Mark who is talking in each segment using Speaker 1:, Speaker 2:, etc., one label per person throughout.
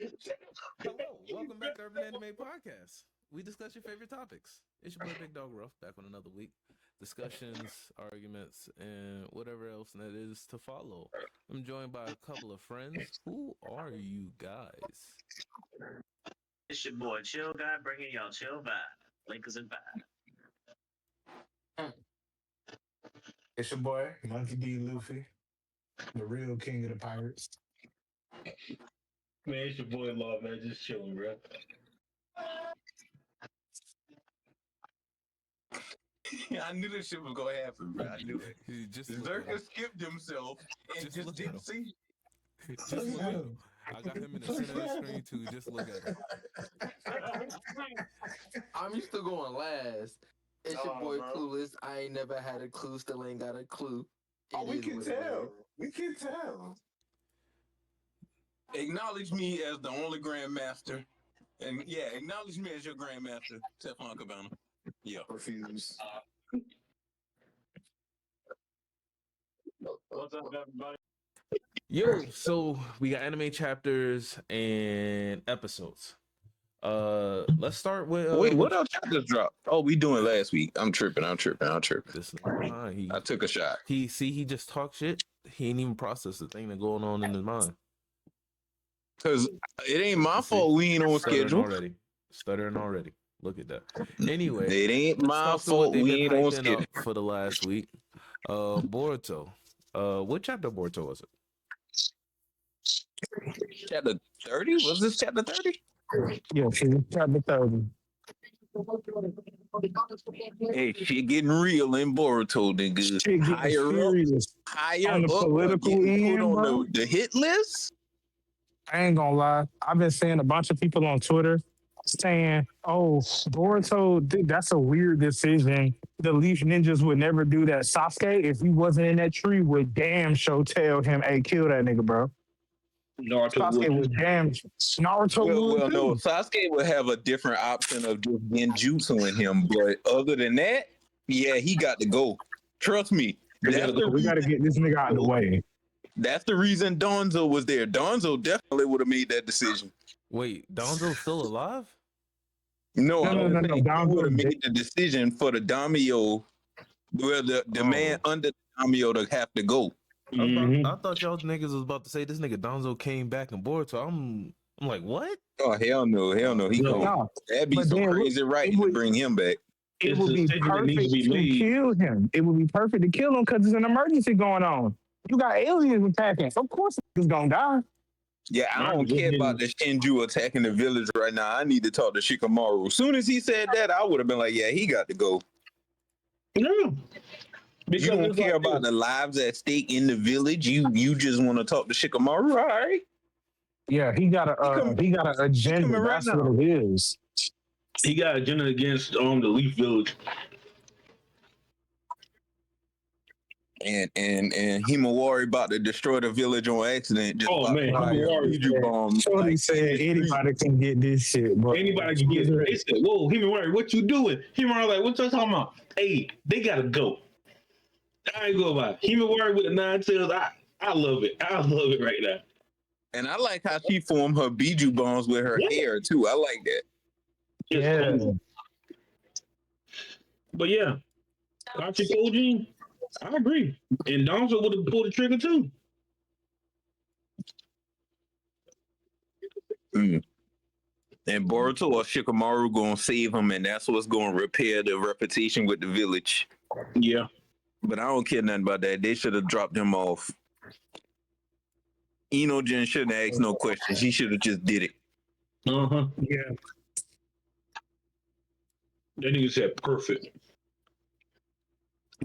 Speaker 1: Hello, welcome back to Urban Anime Podcast. We discuss your favorite topics. It's your boy Big Dog Ruff back on another week. Discussions, arguments, and whatever else that is to follow. I'm joined by a couple of friends. Who are you guys?
Speaker 2: It's your boy Chill Guy bringing y'all chill vibe. Linkers and vibe.
Speaker 3: It's your boy, Monkey D. Luffy, the real king of the pirates.
Speaker 4: Man, it's your boy Law, man. Just chilling, bro.
Speaker 5: I knew this shit was gonna happen, bro. I knew it.
Speaker 1: Just look at
Speaker 5: Zerka
Speaker 1: him.
Speaker 5: skipped himself and
Speaker 1: Just
Speaker 5: just
Speaker 1: look at
Speaker 5: didn't
Speaker 1: him.
Speaker 5: see.
Speaker 1: Just look at him. I got him in the center of the screen too. Just look at him.
Speaker 6: I'm used to going last. It's your
Speaker 3: Oh,
Speaker 6: boy
Speaker 3: bro.
Speaker 6: Clueless. I ain't never had a clue, still ain't got a clue.
Speaker 3: Oh,
Speaker 6: It
Speaker 3: we
Speaker 6: is
Speaker 3: can
Speaker 6: what it
Speaker 3: tell.
Speaker 6: is.
Speaker 3: We can tell.
Speaker 5: Acknowledge me as the only grandmaster. And yeah, acknowledge me as your grandmaster, Teflon Cabana. Yeah.
Speaker 3: Refuse.
Speaker 4: What's up, everybody?
Speaker 1: Yo, so we got anime chapters and episodes. Let's start with
Speaker 5: Wait, what else chapters dropped? Oh, we doing last week. I'm tripping.
Speaker 1: This behind.
Speaker 5: I took a shot.
Speaker 1: He just talk shit. He ain't even process the thing that's going on in his mind.
Speaker 5: Cause it ain't my fault we ain't on schedule.
Speaker 1: Stuttering already. Look at that. Anyway,
Speaker 5: It ain't
Speaker 1: let's
Speaker 5: my
Speaker 1: talk through what
Speaker 5: fault
Speaker 1: they've
Speaker 5: we
Speaker 1: been
Speaker 5: ain't on
Speaker 1: hyping
Speaker 5: schedule.
Speaker 1: up for the last week. Boruto. What chapter of Boruto was it?
Speaker 5: Chapter 30? Was this chapter 30?
Speaker 3: Yeah, chapter 30.
Speaker 5: Hey, shit getting real in Boruto, nigga.
Speaker 3: Shit getting
Speaker 5: Higher
Speaker 3: serious.
Speaker 5: higher
Speaker 3: On the
Speaker 5: up,
Speaker 3: political
Speaker 5: getting put
Speaker 3: end,
Speaker 5: on
Speaker 3: bro.
Speaker 5: the hit list.
Speaker 3: I ain't gonna lie. I've been seeing a bunch of people on Twitter saying, "Oh, Boruto, that's a weird decision. The Leaf Ninjas would never do that. Sasuke, if he wasn't in that tree, would damn sure tell him, hey, kill that nigga, bro.
Speaker 4: Naruto
Speaker 3: Sasuke would damn Naruto would
Speaker 5: No,
Speaker 3: too.
Speaker 5: Sasuke would have a different option of just genjutsu in him, but other than that, yeah, he got to go. Trust me.
Speaker 3: We gotta get this nigga out of the way.
Speaker 5: That's the reason Donzo was there. Donzo definitely would have made that decision.
Speaker 1: Wait, Donzo's still alive?
Speaker 5: No,
Speaker 3: No.
Speaker 5: he would have
Speaker 3: Donzo,
Speaker 5: made the decision for the Daimyo, where the man under the Daimyo to have to go.
Speaker 1: I thought y'all niggas was about to say this nigga Donzo came back in Boruto. I'm like, what?
Speaker 5: Oh hell no. He
Speaker 4: No.
Speaker 5: gone. That'd be
Speaker 3: But
Speaker 5: so
Speaker 3: then
Speaker 5: crazy, right? To bring him back.
Speaker 3: it
Speaker 4: It's
Speaker 3: would
Speaker 4: a
Speaker 3: be
Speaker 4: decision that needs
Speaker 3: perfect
Speaker 4: to be
Speaker 3: to
Speaker 4: made.
Speaker 3: kill him. It would be perfect to kill him because there's an emergency going on. You got aliens attacking. Of course he's gonna die.
Speaker 5: Yeah, I don't care about the Shinju attacking the village right now. I need to talk to Shikamaru. As soon as he said that, I would have been like, yeah, he got to go.
Speaker 4: No. Because
Speaker 5: You don't
Speaker 4: it's
Speaker 5: care
Speaker 4: like
Speaker 5: about the lives at stake in the village. You just want to talk to Shikamaru. All right.
Speaker 3: Yeah, he got an agenda.
Speaker 5: coming right
Speaker 3: That's
Speaker 5: now.
Speaker 3: what it is.
Speaker 4: he got agenda against the Leaf Village.
Speaker 5: And Himawari about to destroy the village on accident. Just
Speaker 4: Oh man,
Speaker 3: Himawari
Speaker 5: Himawari bomb.
Speaker 3: Shorty said anybody can get this shit, bro.
Speaker 4: anybody can get it. They said, "Whoa, Himawari, what you doing?" Himawari like, "What you talking about?" Hey, they gotta go. I ain't gonna lie. Himawari with the 9 tails. I love it. I love it right now.
Speaker 5: And I like how she formed her Biju bombs with her hair too. I like that.
Speaker 4: It's cool. But yeah, Kachi Koji, I agree. And Donzo would have pulled the trigger too.
Speaker 5: Mm. And Boruto or Shikamaru gonna save him, and that's what's gonna repair the reputation with the village.
Speaker 4: Yeah.
Speaker 5: But I don't care nothing about that. They should have dropped him off. Inogen shouldn't have asked no questions. He should have just did it.
Speaker 4: Yeah. That nigga said perfect.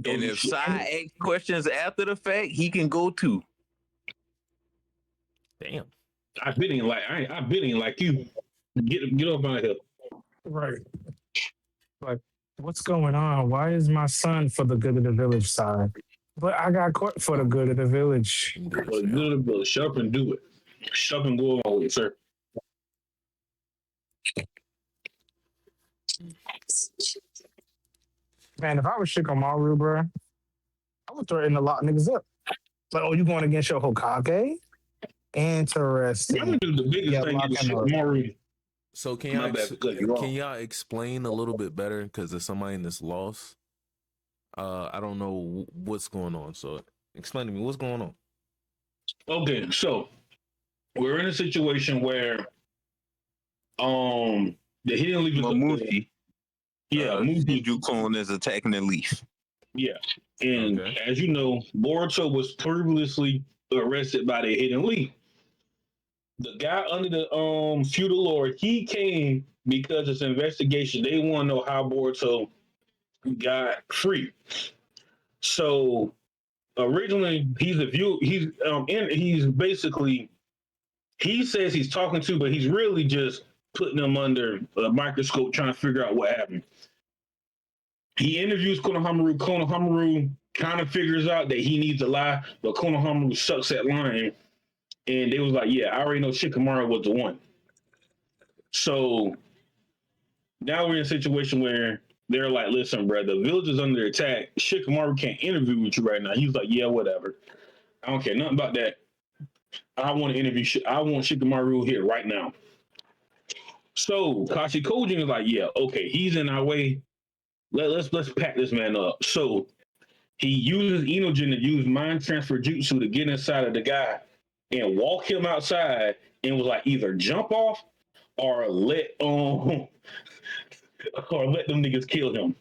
Speaker 5: And if Sai asks questions after the fact, he can go too.
Speaker 1: Damn.
Speaker 4: I've been in like you. Get up out of here.
Speaker 3: Right. Like, what's going on? Why is my son for the good of the village side? But I got caught for the good of the village.
Speaker 4: Shut up and do it. Shut up and go all the way, sir.
Speaker 3: Man, if I was Shikamaru, bro, I would threaten to lock niggas up. Like, oh, you going against your Hokage? Interesting.
Speaker 4: The biggest
Speaker 3: Yeah,
Speaker 4: thing is
Speaker 3: locking up.
Speaker 4: Shikamaru.
Speaker 1: So can
Speaker 4: My
Speaker 1: y'all
Speaker 4: bad for cutting you
Speaker 1: can
Speaker 4: off.
Speaker 1: y'all explain a little bit better? Because there's somebody in this lost. I don't know what's going on. So explain to me what's going on.
Speaker 4: Okay, so we're in a situation where the hidden leaf is
Speaker 5: Mamushi,
Speaker 4: Mushi,
Speaker 5: Shinju-kun is attacking the leaf.
Speaker 4: yeah. And
Speaker 1: Okay.
Speaker 4: as you know, Boruto was previously arrested by the hidden leaf. The guy under the feudal lord, he came because it's an investigation. They want to know how Boruto got free. So originally he's a view he's basically he says he's talking to, but he's really just putting them under a microscope trying to figure out what happened. He interviews Konohamaru. Konohamaru kind of figures out that he needs to lie, but Konohamaru sucks at lying. And they was like, yeah, I already know Shikamaru was the one. So now we're in a situation where they're like, listen, bro, the village is under attack. Shikamaru can't interview with you right now. He's like, yeah, whatever. I don't care nothing about that. I want to interview. I want Shikamaru here right now. So Kashi Kojin is like, yeah, okay, he's in our way. Let's pack this man up. So he uses Inogen to use mind transfer jutsu to get inside of the guy and walk him outside, and was like, either jump off or let or let them niggas kill him.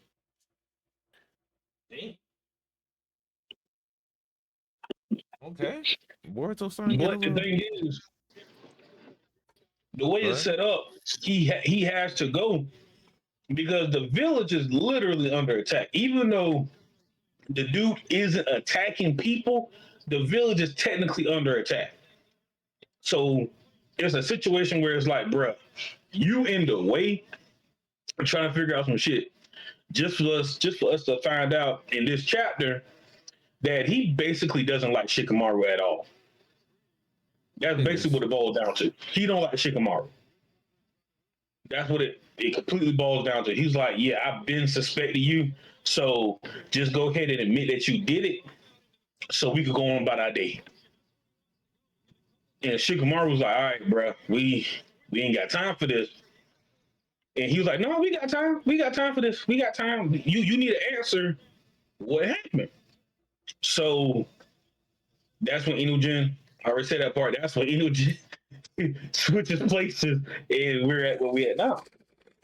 Speaker 1: Okay. Boruto starting to get a
Speaker 4: But the
Speaker 1: little.
Speaker 4: thing is, the way it's
Speaker 1: Right.
Speaker 4: set up, he has to go because the village is literally under attack. Even though the dude isn't attacking people, the village is technically under attack. So it's a situation where it's like, bruh, you in the way. I'm trying to figure out some shit. Just for us to find out in this chapter that he basically doesn't like Shikamaru at all. That's basically what it boils down to. He don't like Shikamaru. That's what it completely boils down to. He's like, yeah, I've been suspecting you, so just go ahead and admit that you did it, so we could go on about our day. And Shikamaru was like, all right, bro, we ain't got time for this. And he was like, no, we got time. We got time for this. We got time. You need to answer what happened. So that's when Inogen, I already said that part. That's when Inogen switches places, and we're at where we at now.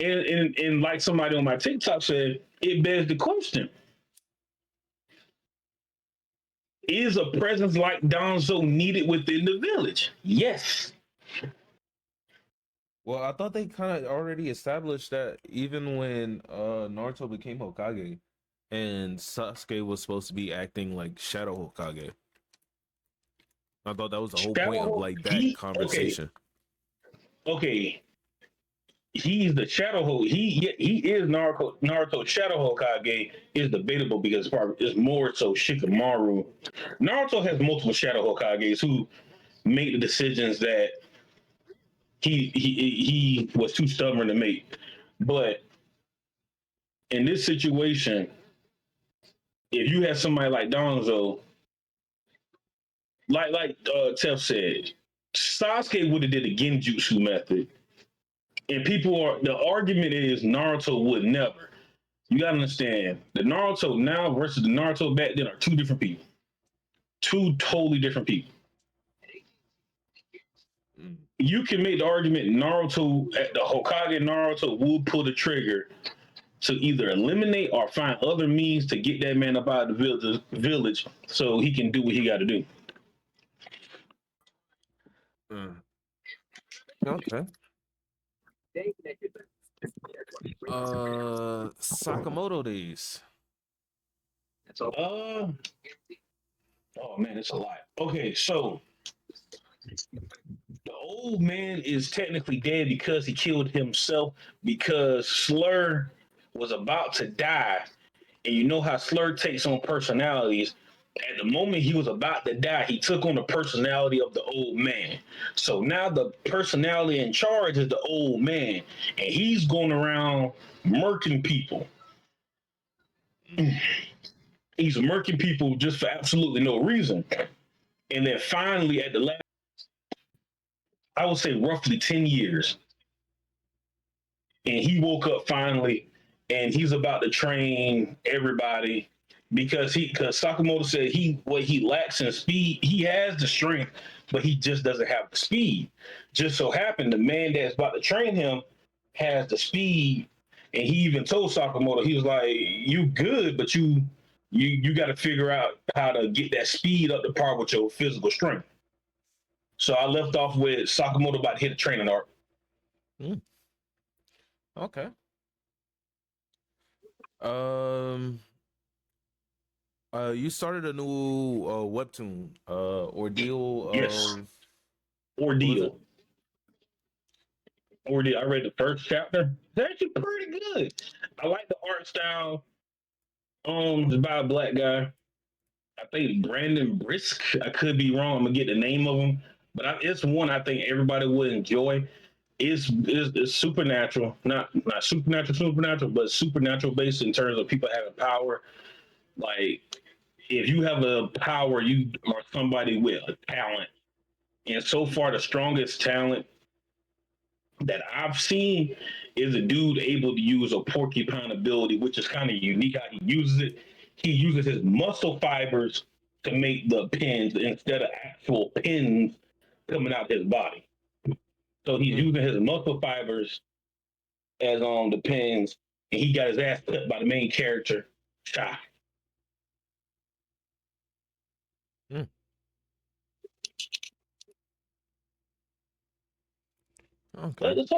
Speaker 4: And like somebody on my TikTok said, it begs the question: is a presence like Donzo needed within the village? Yes.
Speaker 1: Well, I thought they kind of already established that even when Naruto became Hokage and Sasuke was supposed to be acting like Shadow Hokage. I thought that was the whole point of like that conversation.
Speaker 4: Okay. He's the Shadow Hokage. He is Naruto Shadow Hokage is debatable because it's more so Shikamaru. Naruto has multiple Shadow Hokages who made the decisions that he was too stubborn to make. But in this situation, if you have somebody like Donzo, like Tef said, Sasuke would have did a Genjutsu method, and the argument is Naruto would never. You gotta understand, the Naruto now versus the Naruto back then are two different people, two totally different people. You can make the argument Naruto, the Hokage Naruto, will pull the trigger to either eliminate or find other means to get that man up out of the village so he can do what he got to do.
Speaker 1: Okay. Sakamoto days.
Speaker 4: Oh man, it's a lot. Okay, so the old man is technically dead because he killed himself because Slur was about to die. And you know how Slur takes on personalities. At the moment he was about to die, he took on the personality of the old man. So now the personality in charge is the old man, and he's going around murking people. He's murking people just for absolutely no reason. And then finally, at the last, I would say roughly 10 years. And he woke up finally and he's about to train everybody because Sakamoto said what he lacks in speed, he has the strength, but he just doesn't have the speed. Just so happened the man that's about to train him has the speed, and he even told Sakamoto, he was like, "You good, but you got to figure out how to get that speed up to par with your physical strength." So I left off with Sakamoto about to hit a training arc.
Speaker 1: Okay. You started a new webtoon, Ordeal
Speaker 4: Yes.
Speaker 1: of
Speaker 4: Ordeal. I read the first chapter. It's actually pretty good. I like the art style. It's by a black guy. I think Brandon Brisk. I could be wrong. I'm gonna get the name of him, but it's one I think everybody would enjoy. It's supernatural, not supernatural, but supernatural based in terms of people having power. Like if you have a power, you are somebody with a talent. And so far, the strongest talent that I've seen is a dude able to use a porcupine ability, which is kind of unique how he uses it. He uses his muscle fibers to make the pins instead of actual pins coming out his body. So he's using his muscle fibers as the pins, and he got his ass cut by the main character, Shy.
Speaker 1: Okay.
Speaker 4: It's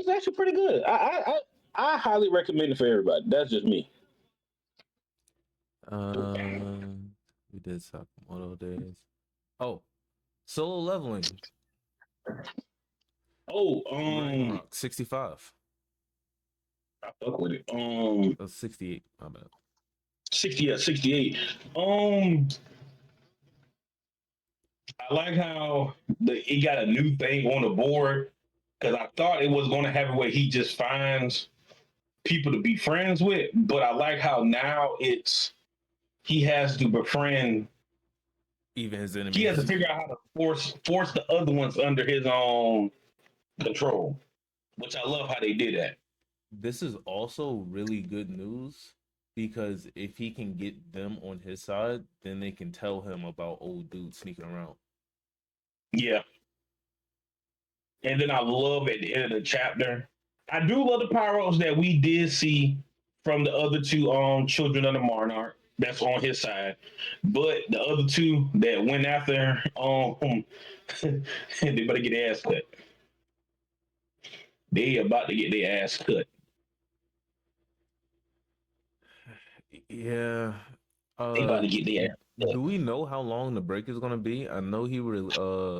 Speaker 4: actually pretty good. I highly recommend it for everybody. That's just me.
Speaker 1: We did Sakamoto days. Oh, solo leveling.
Speaker 4: Oh,
Speaker 1: Ragnarok 65.
Speaker 4: I fuck with it.
Speaker 1: 68. My bad.
Speaker 4: 68. I like how he got a new thing on the board because I thought it was going to have a way he just finds people to be friends with, but I like how now he has to befriend
Speaker 1: even his enemies.
Speaker 4: He has to figure out how to force the other ones under his own control, which I love how they did that.
Speaker 1: This is also really good news because if he can get them on his side, then they can tell him about old dudes sneaking around.
Speaker 4: Yeah. And then I love at the end of the chapter, I do love the power-ups that we did see from the other two children of the monarch that's on his side. But the other two that went after they better get their ass cut. They about to get their ass cut.
Speaker 1: Yeah.
Speaker 4: They about to get their ass cut.
Speaker 1: Do we know how long the break is gonna be? I know he
Speaker 4: no,
Speaker 1: released
Speaker 4: bro.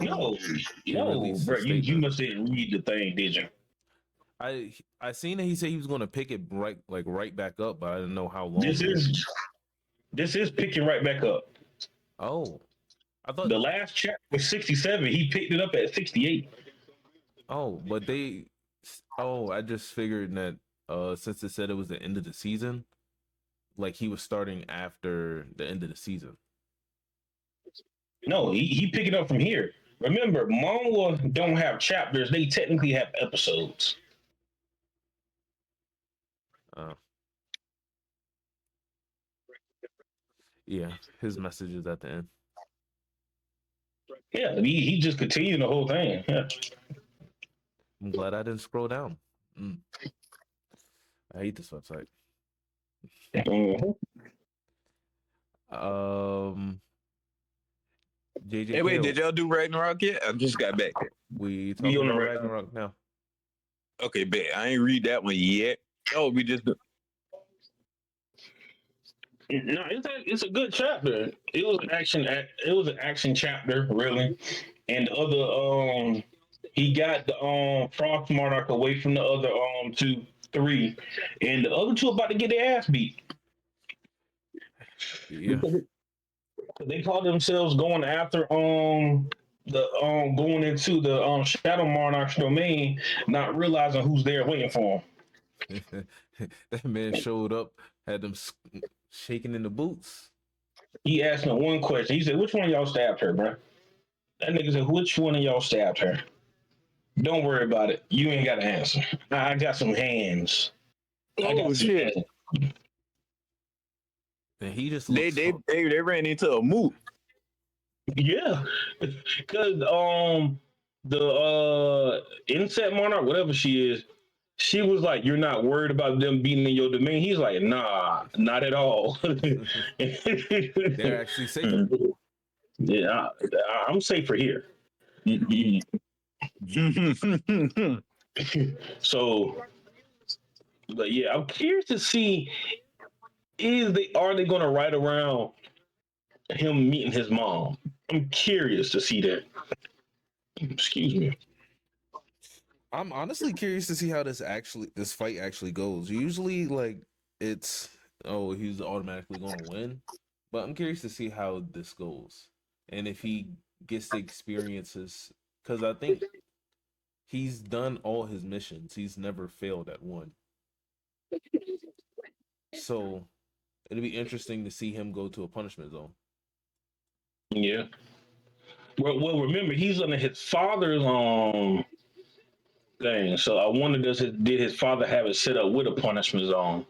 Speaker 1: a
Speaker 4: You must didn't read the thing, did you?
Speaker 1: I seen that he said he was gonna pick it right back up, but I didn't know how long.
Speaker 4: This is picking right back up.
Speaker 1: Oh, I thought
Speaker 4: the last chapter was 67. He picked it up at 68.
Speaker 1: Oh, but I just figured that since it said it was the end of the season, like he was starting after the end of the season.
Speaker 4: No, he picked it up from here. Remember, manga don't have chapters; they technically have episodes.
Speaker 1: Yeah, his message is at the end.
Speaker 4: Yeah, he just continued the whole thing. Yeah.
Speaker 1: I'm glad I didn't scroll down. I hate this website. JJK.
Speaker 5: Hey, wait, did y'all do Ragnarok yet? I just got back there.
Speaker 1: We talking about Ragnarok now.
Speaker 5: Okay, bet. I ain't read that one yet. Oh, we just.
Speaker 4: No, it's a good chapter. It was an action chapter, really. And the other he got the Frost Monarch away from the other 2-3, and the other two about to get their ass beat.
Speaker 1: Yeah.
Speaker 4: They call themselves going after going into the Shadow Monarch's domain, not realizing who's there waiting for
Speaker 1: them. That man showed up, had them shaking in the boots.
Speaker 4: He asked me one question. He said, "Which one of y'all stabbed her, bro?" That nigga said, "Which one of y'all stabbed her?" Don't worry about it. You ain't got to answer. I got some hands. I got
Speaker 5: Oh
Speaker 4: some
Speaker 5: shit!
Speaker 4: hands.
Speaker 1: And he just
Speaker 5: They
Speaker 1: looks.
Speaker 5: they they ran into a moot.
Speaker 4: Yeah, because the Inset Monarch, whatever she is, she was like, "You're not worried about them being in your domain." He's like, "Nah, not at all."
Speaker 1: They're actually safe.
Speaker 4: Yeah, I'm safer here. So, but yeah, I'm curious to see are they going to write around him meeting his mom? I'm curious to see that. Excuse me.
Speaker 1: I'm honestly curious to see how this fight actually goes. Usually, like it's he's automatically going to win, but I'm curious to see how this goes and if he gets the experiences because I think he's done all his missions. He's never failed at one, so it'll be interesting to see him go to a punishment zone.
Speaker 4: Yeah. Well, remember he's under his father's thing. So I wonder, did his father have it set up with a punishment zone?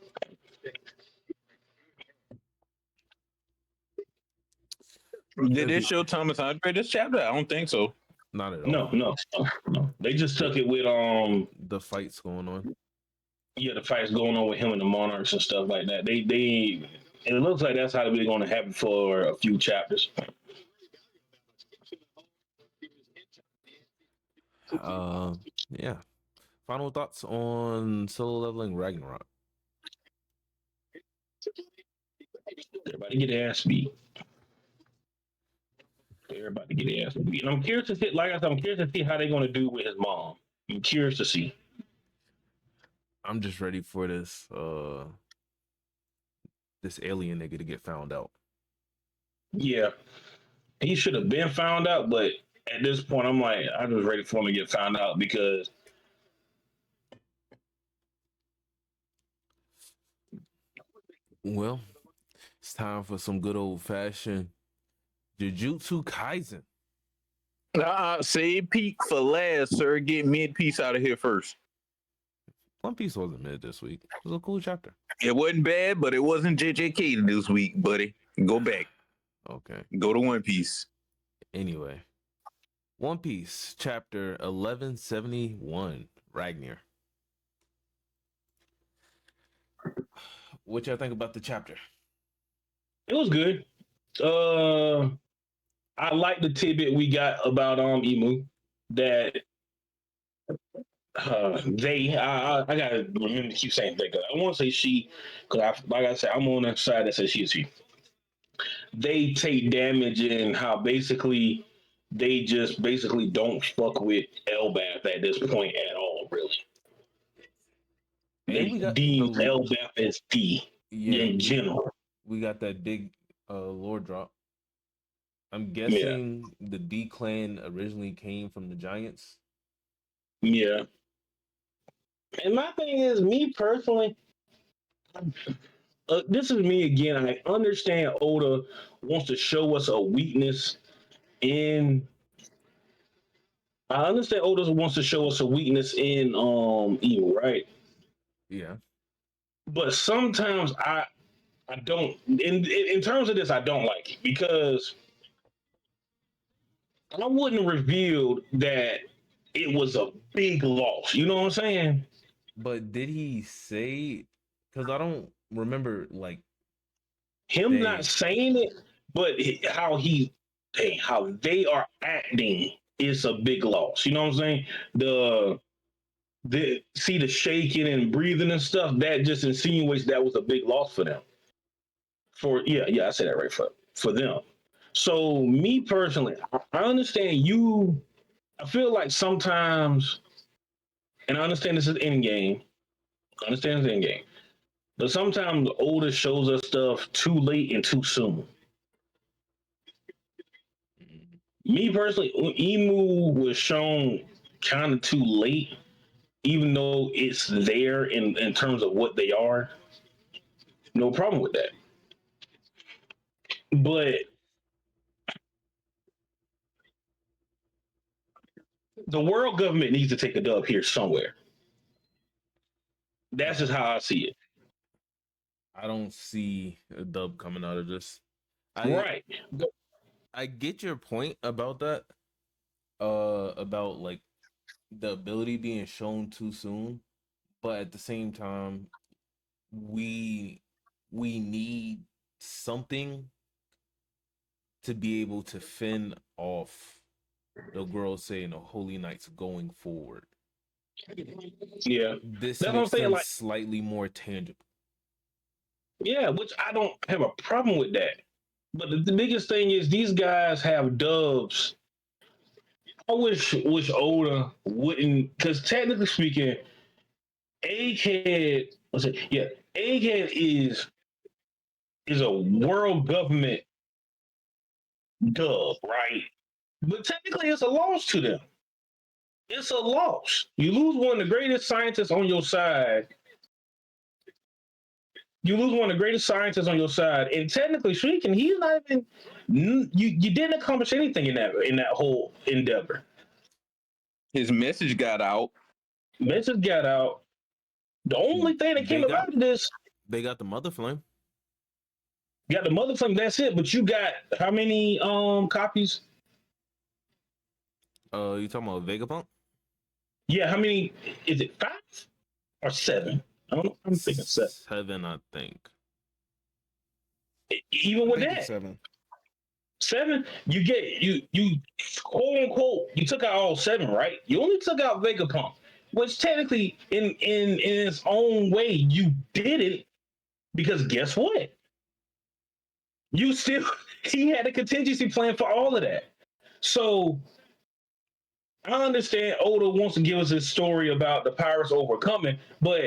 Speaker 5: Did they show Thomas Andre this chapter? I don't think so.
Speaker 1: Not at all.
Speaker 4: No. They just took it with
Speaker 1: the fights going on.
Speaker 4: Yeah, the fights going on with him and the Monarchs and stuff like that. They and it looks like that's how they're going to happen for a few chapters.
Speaker 1: Yeah. Final thoughts on solo leveling Ragnarok.
Speaker 4: Everybody get ass beat. Everybody get ass beat. And I'm curious to see, like I said, I'm curious to see how they're going to do with his mom. I'm curious to see.
Speaker 1: I'm just ready for this alien nigga to get found out.
Speaker 4: Yeah, he should have been found out, but at this point, I'm like, I'm just ready for him to get found out because
Speaker 1: Well, it's time for some good old fashioned Jujutsu Kaisen.
Speaker 5: Save peak for last, sir. Get mid piece out of here first.
Speaker 1: One Piece wasn't mid this week. It was a cool chapter.
Speaker 5: It wasn't bad, but it wasn't JJK this week, buddy. Go back.
Speaker 1: Okay.
Speaker 5: Go to One Piece.
Speaker 1: Anyway, One Piece chapter 1171 Ragnar. What y'all think about the chapter?
Speaker 4: it was good. I like the tidbit we got about Emu that I gotta remember to keep saying they. I want to say she, because like I said, I'm on the side that says she. They take damage and how basically they just basically don't fuck with Elbath at this point at all, really. They
Speaker 1: we got
Speaker 4: deem Elbath as in general.
Speaker 1: We got that big lore drop. I'm guessing the D clan originally came from the Giants.
Speaker 4: Yeah. And my thing is, me personally, this is me again. I understand Oda wants to show us a weakness in. I understand Oda wants to show us a weakness in Emu, right?
Speaker 1: Yeah.
Speaker 4: But sometimes I don't. In terms of this, I don't like it because I wouldn't reveal that it was a big loss. You know what I'm saying?
Speaker 1: But did he say? Because I don't remember like
Speaker 4: him not saying it, but how they are acting is a big loss. You know what I'm saying? The see the shaking and breathing and stuff that just insinuates that was a big loss for them. I said that right for them. So me personally, I understand you. I feel like sometimes, and I understand this is in game. I understand it's in game, but sometimes the older shows us stuff too late and too soon. Me personally, Emu was shown kind of too late, even though it's there in terms of what they are. No problem with that. But The world government needs to take a dub here somewhere. That's just
Speaker 1: Uh,
Speaker 4: how I see it.
Speaker 1: I don't see a dub coming out of this. I
Speaker 4: Right.
Speaker 1: I get your point about that. About like the ability being shown too soon, but at the same time, we we need something to be able to fend off the girls saying the Holy Knights going forward.
Speaker 4: Yeah.
Speaker 1: This
Speaker 4: That's what I'm
Speaker 1: makes
Speaker 4: saying.
Speaker 1: them
Speaker 4: Like,
Speaker 1: slightly more tangible.
Speaker 4: yeah, which I don't have a problem with that. But the biggest thing is these guys have dubs. I wish Oda wouldn't, because technically speaking, Egghead, let's say, yeah, Egghead is a world government dub, right? But technically, it's a loss to them. It's a loss. You lose one of the greatest scientists on your side. You lose one of the greatest scientists on your side, and technically speaking, he's not even. You didn't accomplish anything in that whole endeavor.
Speaker 5: His message got out.
Speaker 4: Message got out. The only thing that
Speaker 1: They
Speaker 4: came
Speaker 1: got
Speaker 4: about of this,
Speaker 1: they got the Mother Flame.
Speaker 4: you got the mother flame. That's it. But you got how many copies?
Speaker 1: You talking about Vegapunk?
Speaker 4: Yeah, how many? Is it 5 or 7? I don't know. I'm thinking 7.
Speaker 1: 7, I think.
Speaker 4: Even
Speaker 7: I
Speaker 4: with
Speaker 7: think it's
Speaker 4: that,
Speaker 7: 7.
Speaker 4: 7, you get you quote unquote you took out all 7, right? You only took out Vegapunk, which technically in its own way you did it because guess what? You still he had a contingency plan for all of that. So I understand Oda wants to give us this story about the pirates overcoming, but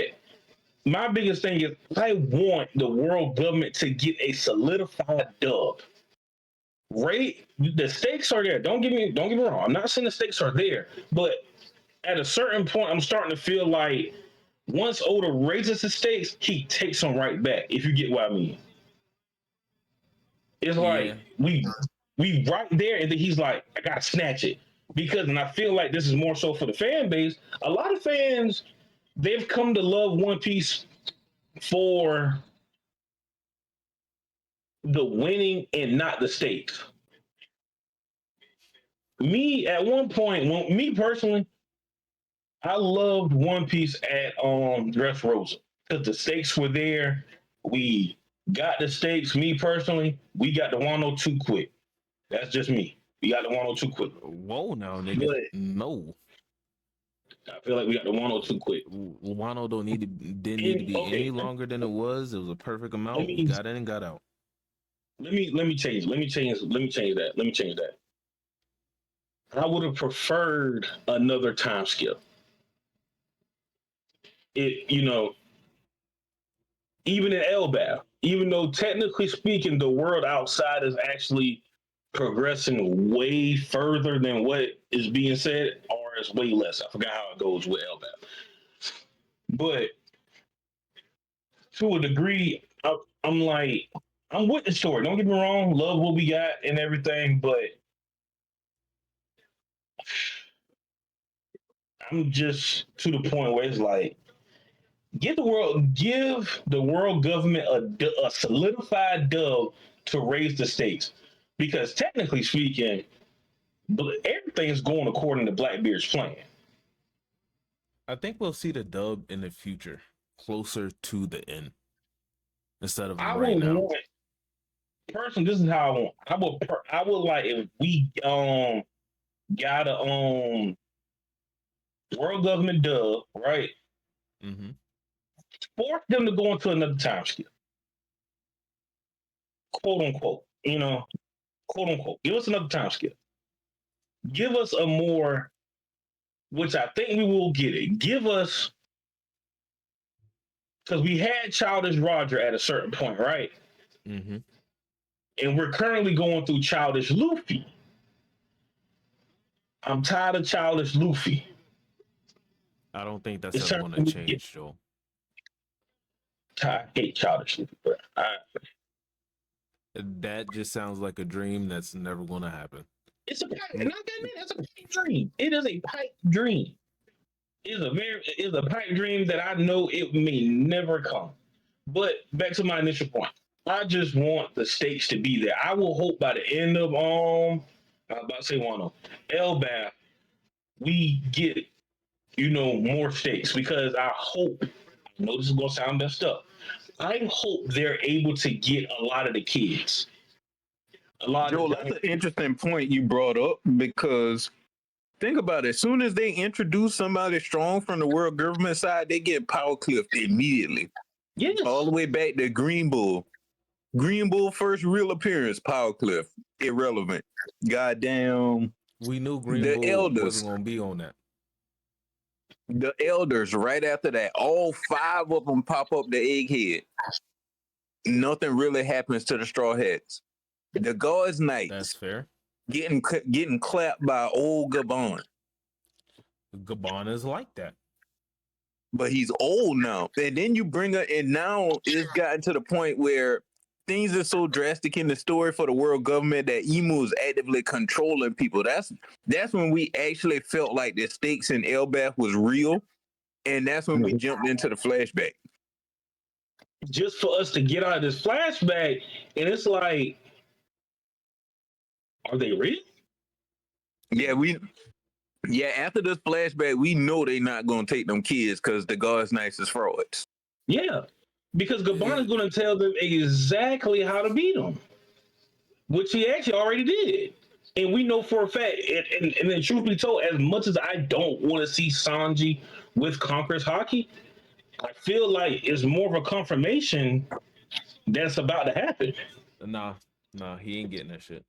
Speaker 4: my biggest thing is I want the world government to get a solidified dub. Right, the stakes are there. Don't get me wrong. I'm not saying the stakes are there, but at a certain point, I'm starting to feel like once Oda raises the stakes, he takes them right back. If you get what I mean, it's
Speaker 1: Yeah.
Speaker 4: like we right there, and then he's like, I gotta snatch it because, and I feel like this is more so for the fan base. A lot of fans they've come to love One Piece for the winning and not the stakes. Me at one point, when me personally, I loved One Piece at Dressrosa because the stakes were there. We got the stakes. Me personally, we got the Wano too quick. That's just me. We got the Wano too quick.
Speaker 1: Whoa, now, nigga.
Speaker 4: But
Speaker 1: No.
Speaker 4: I feel like we got the Wano too quick.
Speaker 1: Wano didn't need to
Speaker 4: And
Speaker 1: be any
Speaker 4: okay,
Speaker 1: longer than it was. It was a perfect
Speaker 4: let
Speaker 1: amount. We
Speaker 4: me
Speaker 1: got in and got out.
Speaker 4: let me change. Let me change. Let me change that. Let me change that. I would have preferred another time skip. It even in Elbaf, even though technically speaking, the world outside is actually progressing way further than what is being said, or it's way less. I forgot how it goes with Elbaf. But to a degree, I'm like, I'm with the story. Don't get me wrong, love what we got and everything, but I'm just to the point where it's like, give the world government a solidified dub to raise the stakes, because technically speaking, everything's going according to Blackbeard's plan.
Speaker 1: I think we'll see the dub in the future, closer to the end, instead of
Speaker 4: I
Speaker 1: right
Speaker 4: would
Speaker 1: now.
Speaker 4: want personally. This is how I want. I would like if we got a world government dub, right?
Speaker 1: Mm-hmm.
Speaker 4: Force them to go into another time skip, quote unquote. Quote unquote. Give us another time skip. Give us a more, which I think we will get it. Give us, because we had Childish Roger at a certain point, right?
Speaker 1: Mm-hmm.
Speaker 4: And we're currently going through Childish Luffy. I'm tired of Childish Luffy.
Speaker 1: I don't think that's
Speaker 4: It's
Speaker 1: ever
Speaker 4: time
Speaker 1: going
Speaker 4: for
Speaker 1: to
Speaker 4: me to get
Speaker 1: change, Joel.
Speaker 4: I hate Childish Luffy, but
Speaker 1: That just sounds like a dream that's never going to happen.
Speaker 4: It's a pipe. Not that man. It's a pipe dream. It is a pipe dream. It's a pipe dream that I know it may never come. But back to my initial point, I just want the stakes to be there. I will hope by the end of I was about to say Wano, Elbath, we get more stakes because I know this is gonna sound messed up. I hope they're able to get a lot of the kids.
Speaker 5: Joe, that's an interesting point you brought up because think about it. As soon as they introduce somebody strong from the world government side, they get power clipped immediately.
Speaker 4: Yes.
Speaker 5: All the way back to Green Bull. Green Bull first real appearance, power cliff. Irrelevant. Goddamn.
Speaker 1: We knew Green
Speaker 5: The
Speaker 1: Bull
Speaker 5: elders.
Speaker 1: wasn't gonna be on that.
Speaker 5: The elders right after that. All 5 of them pop up the egghead. Nothing really happens to the Straw Hats. The Guards Knights.
Speaker 1: That's fair.
Speaker 5: Getting clapped by old Gabon.
Speaker 1: Gabon is like that.
Speaker 5: But he's old now. And then you bring her, and now it's gotten to the point where things are so drastic in the story for the world government that Emu is actively controlling people. That's when we actually felt like the stakes in Elbath was real. And that's when we jumped into the flashback.
Speaker 4: Just for us to get out of this flashback, and it's like, are they real?
Speaker 5: Yeah, after this flashback, we know they're not going to take them kids because the God's nicest frauds.
Speaker 4: Yeah, because Gabon is going to tell them exactly how to beat them, which he actually already did. And we know for a fact, and then truth be told, as much as I don't want to see Sanji with Conqueror's Hockey, I feel like it's more of a confirmation that's about to happen.
Speaker 1: Nah, he ain't getting that shit.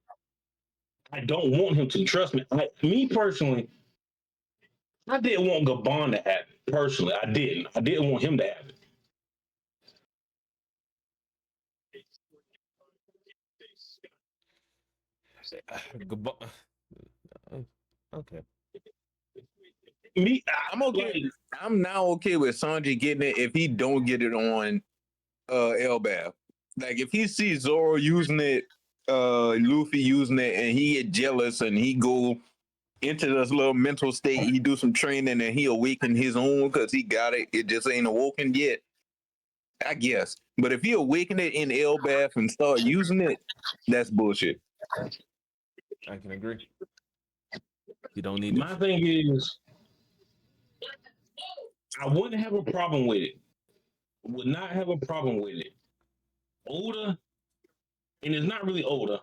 Speaker 4: I don't want him to. Trust me. Me personally, I didn't want Gabon to happen. Personally, I didn't. I didn't want him to happen.
Speaker 1: Gabon. Okay.
Speaker 5: I'm okay. I'm now okay with Sanji getting it if he don't get it on Elbath. Like if he sees Zoro using it, Luffy using it, and he get jealous and he go into this little mental state, he do some training and he awaken his own because he got it. It just ain't awoken yet, I guess. But if he awaken it in Elbath and start using it, that's bullshit.
Speaker 1: I can agree. You don't need
Speaker 4: My thing is, I wouldn't have a problem with it. Would not have a problem with it. Oda, and it's not really Oda.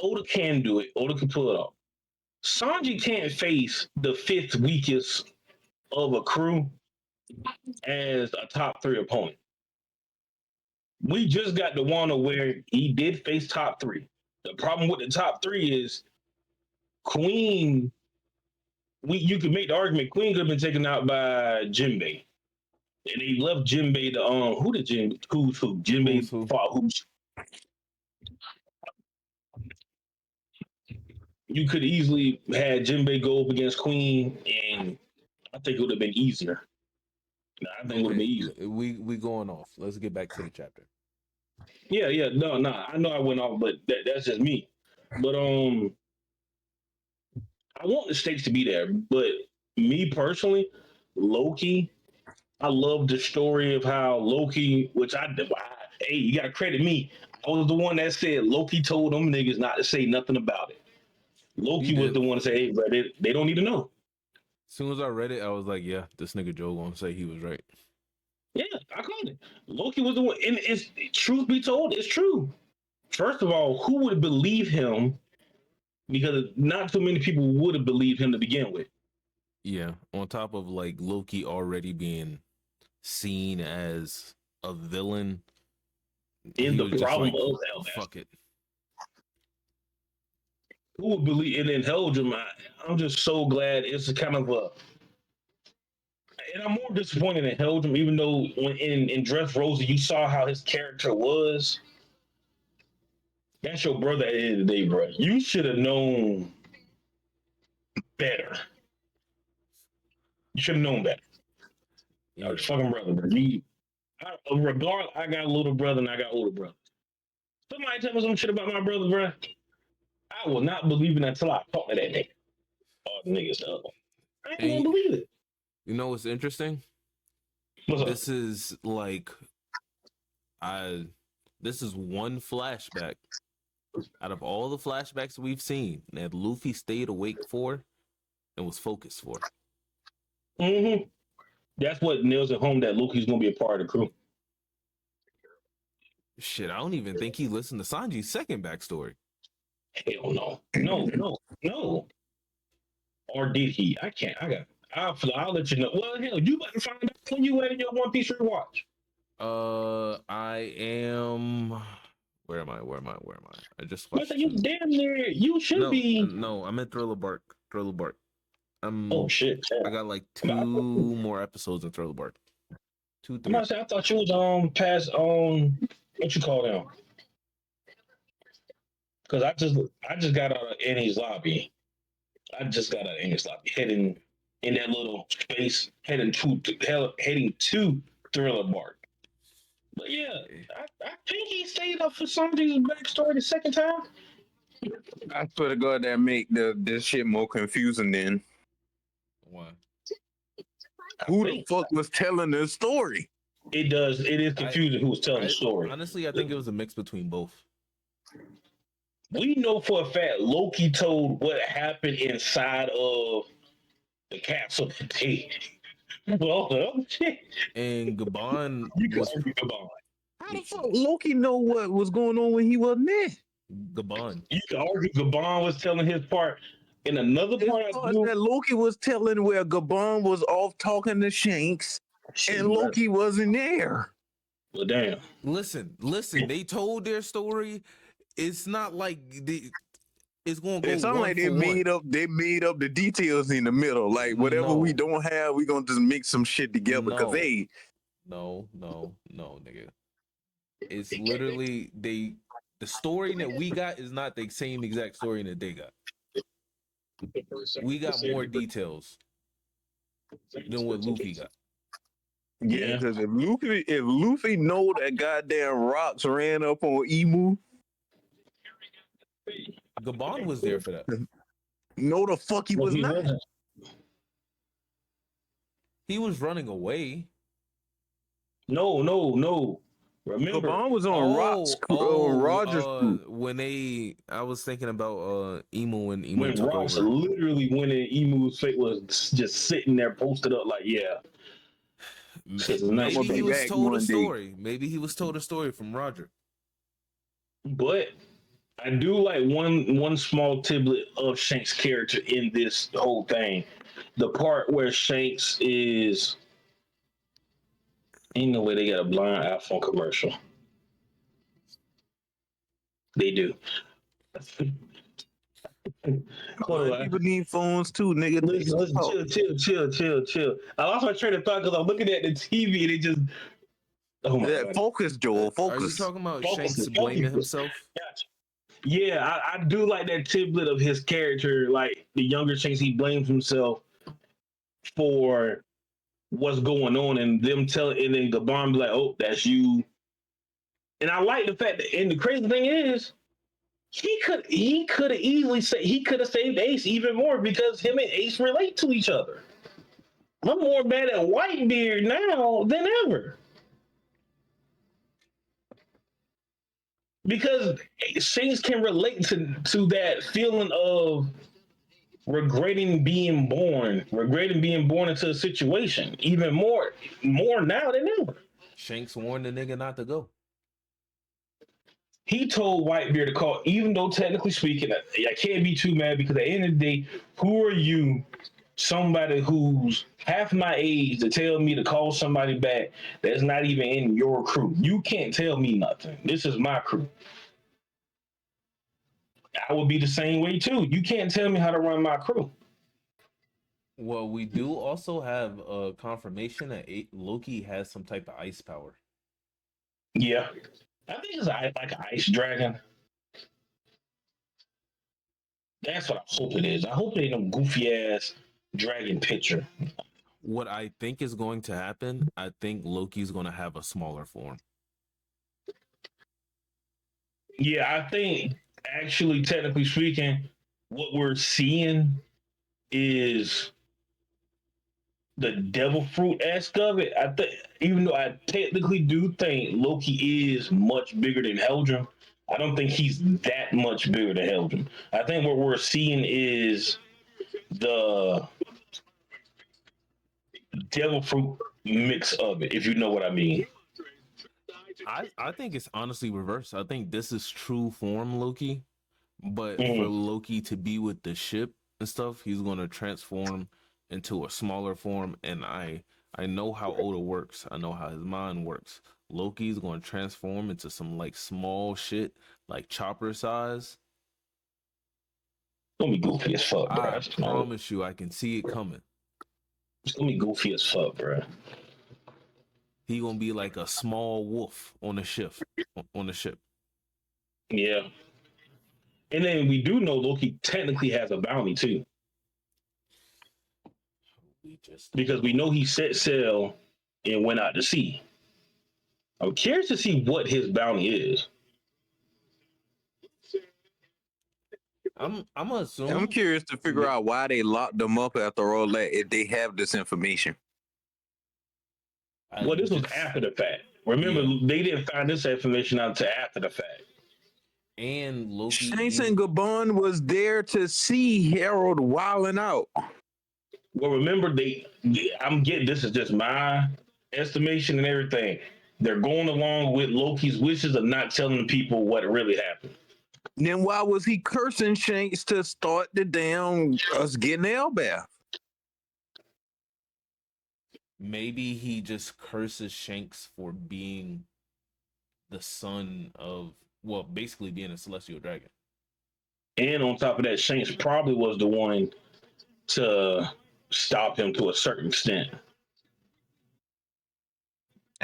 Speaker 4: Oda can do it. Oda can pull it off. Sanji can't face the 5th weakest of a crew as a top 3 opponent. We just got to Wano where he did face top 3. The problem with the top 3 is Queen. You could make the argument Queen could have been taken out by Jinbei, and they left Jinbei to who did Jinbei fought who? You could easily had Jinbei go up against Queen, and I think it would have been easier. I think it would have been easier.
Speaker 1: We going off. Let's get back to the chapter.
Speaker 4: Yeah. No. I know I went off, but that's just me. But I want the stakes to be there. But me personally, Loki, I love the story of how Loki, which hey, you gotta credit me. I was the one that said Loki told them niggas not to say nothing about it. Loki was the one to say, hey, bro, they don't need to know.
Speaker 1: As soon as I read it, I was like, yeah, this nigga Joe gonna say he was right.
Speaker 4: Yeah, I called it. Loki was the one, and it's truth be told, it's true. First of all, who would believe him? Because not too many people would have believed him to begin with.
Speaker 1: Yeah, on top of like Loki already being seen as a villain
Speaker 4: in the problem of
Speaker 1: Elbath. Fuck it.
Speaker 4: Who would believe? And then Helgem, I'm just so glad it's a kind of a. And I'm more disappointed in Helgem, even though when in Dressrosa you saw how his character was. That's your brother at the end of the day, bro. You should have known better. You should have known better. Yeah. Fucking brother, bro. Regardless, I got a little brother and I got older brother. Somebody tell me some shit about my brother, bro. I will not believe it until I talk to that nigga. Oh, the nigga's up. I ain't gonna
Speaker 1: And
Speaker 4: believe it.
Speaker 1: you know what's interesting?
Speaker 4: What's up?
Speaker 1: This is like this is one flashback out of all the flashbacks we've seen that Luffy stayed awake for and was focused for.
Speaker 4: Mm-hmm. That's what nails it home that Luffy's gonna be a part of the crew.
Speaker 1: Shit, I don't even think he listened to Sanji's second backstory.
Speaker 4: Hell no. No. Or did he? I can't. I'll let you know. Well, hell, you about to find out when you at in your One Piece rewatch.
Speaker 1: I am. Where am I? I just
Speaker 4: But
Speaker 1: watched.
Speaker 4: you damn near. You should
Speaker 1: No,
Speaker 4: be.
Speaker 1: no, I'm at Thriller Bark. Thriller Bark.
Speaker 4: Oh shit.
Speaker 1: I got like
Speaker 4: I'm
Speaker 1: 2 more episodes in Thriller Bark. 2, 3.
Speaker 4: about to say, I thought you was past what you call them? Because I just got out of Annie's lobby. Heading in that little space, heading to Thriller Bark. But yeah, I think he stayed up for Sanji's backstory the second time.
Speaker 5: I swear to God, that make this shit more confusing. Then
Speaker 1: Why?
Speaker 5: who the fuck was telling the story?
Speaker 4: It does. It is confusing who was telling the story.
Speaker 1: Honestly, I think it was a mix between both.
Speaker 4: We know for a fact Loki told what happened inside of the capsule. Hey, well, shit.
Speaker 1: And Gabon
Speaker 4: You can
Speaker 1: was
Speaker 4: argue Gabon.
Speaker 5: How the fuck Loki know what was going on when he wasn't there?
Speaker 1: Gabon.
Speaker 4: You can argue Gabon was telling his part. In another part,
Speaker 5: It's parts that Loki was telling where Gabon was off talking to Shanks and Loki wasn't there.
Speaker 4: Well, damn.
Speaker 1: Listen. They told their story. It's not like it's gonna go.
Speaker 5: It sounds like they made up the details in the middle. Like whatever we don't have, we gonna just mix some shit together. Because
Speaker 1: no, nigga. It's literally the story that we got is not the same exact story that they got. We got more details than what Luffy got.
Speaker 5: Yeah, because if Luffy know that goddamn rocks ran up on Emu,
Speaker 1: Gabon was there for that.
Speaker 5: No, the fuck he was not.
Speaker 1: He was running away.
Speaker 4: No. Remember,
Speaker 5: Gabon was on Roger's crew.
Speaker 1: When I was thinking about Emu and Emu
Speaker 4: when
Speaker 1: took
Speaker 4: Rocks
Speaker 1: over.
Speaker 4: literally went in, Emu's fate was just sitting there posted up like, yeah.
Speaker 1: Maybe he was told a story. Maybe he was told a story from Roger.
Speaker 4: But I do like one small tidbit of Shanks' character in this whole thing. The part where Shanks is, ain't no way they got a blind iPhone commercial. They do.
Speaker 5: People need phones too, nigga.
Speaker 4: Let's chill. I lost my train of thought because I'm looking at the TV and it just. Oh my God.
Speaker 5: Focus, Joel. Focus.
Speaker 1: Are you talking about Shanks blaming himself?
Speaker 4: Gotcha. Yeah, I do like that tidbit of his character. Like the younger Shanks, he blames himself for what's going on, and them telling, and then Gabon be like, "Oh, that's you." And I like the fact that, and the crazy thing is, he could have easily said he could have saved Ace even more because him and Ace relate to each other. I'm more mad at Whitebeard now than ever. Because Shanks can relate to that feeling of regretting being born into a situation even more now than ever.
Speaker 1: Shanks warned the nigga not to go.
Speaker 4: He told Whitebeard to call, even though technically speaking, I can't be too mad because at the end of the day, who are you, somebody who's half my age, to tell me to call somebody back that's not even in your crew? You can't tell me nothing. This is my crew. I would be the same way too. You can't tell me how to run my crew.
Speaker 1: Well, we do also have a confirmation that Loki has some type of ice power.
Speaker 4: Yeah. I think it's like an ice dragon. That's what I hope it is. I hope it ain't no goofy ass dragon picture.
Speaker 1: What I think is going to happen, I think Loki's going to have a smaller form.
Speaker 4: Yeah, I think actually, technically speaking, what we're seeing is the devil fruit aspect of it. I think, even though I technically do think Loki is much bigger than Heldrum, I don't think he's that much bigger than Heldrum. I think what we're seeing is the devil fruit mix of it, if you know what I mean.
Speaker 1: I think it's honestly reversed. I think this is true form Loki, but for
Speaker 4: Mhm.
Speaker 1: Loki to be with the ship and stuff, he's gonna transform into a smaller form. And I know how Oda works. I know how his mind works. Loki's gonna transform into some like small shit, like chopper size.
Speaker 4: It's gonna be goofy as fuck, bro.
Speaker 1: I promise you, I can see it coming.
Speaker 4: It's gonna be goofy as fuck, bro.
Speaker 1: He gonna be like a small wolf on the ship. On the ship.
Speaker 4: Yeah. And then we do know Loki technically has a bounty too,
Speaker 1: We just
Speaker 4: because we know he set sail and went out to sea. I'm curious to see what his bounty is.
Speaker 1: I'm
Speaker 5: I'm
Speaker 1: assuming.
Speaker 5: curious to figure out why they locked them up after all that if they have this information.
Speaker 4: Well, this was after the fact. Remember,
Speaker 1: Yeah.
Speaker 4: they didn't find this information out until after the fact.
Speaker 1: And Loki.
Speaker 5: Shanks and Gabon was there to see Harold wilding out.
Speaker 4: Well, remember, I'm getting, this is just my estimation and everything. They're going along with Loki's wishes of not telling people what really happened.
Speaker 5: Then why was he cursing Shanks to start the damn us getting Elbath?
Speaker 1: Maybe he just curses Shanks for being the son of, well, basically being a celestial dragon.
Speaker 4: And on top of that, Shanks probably was the one to stop him to a certain extent.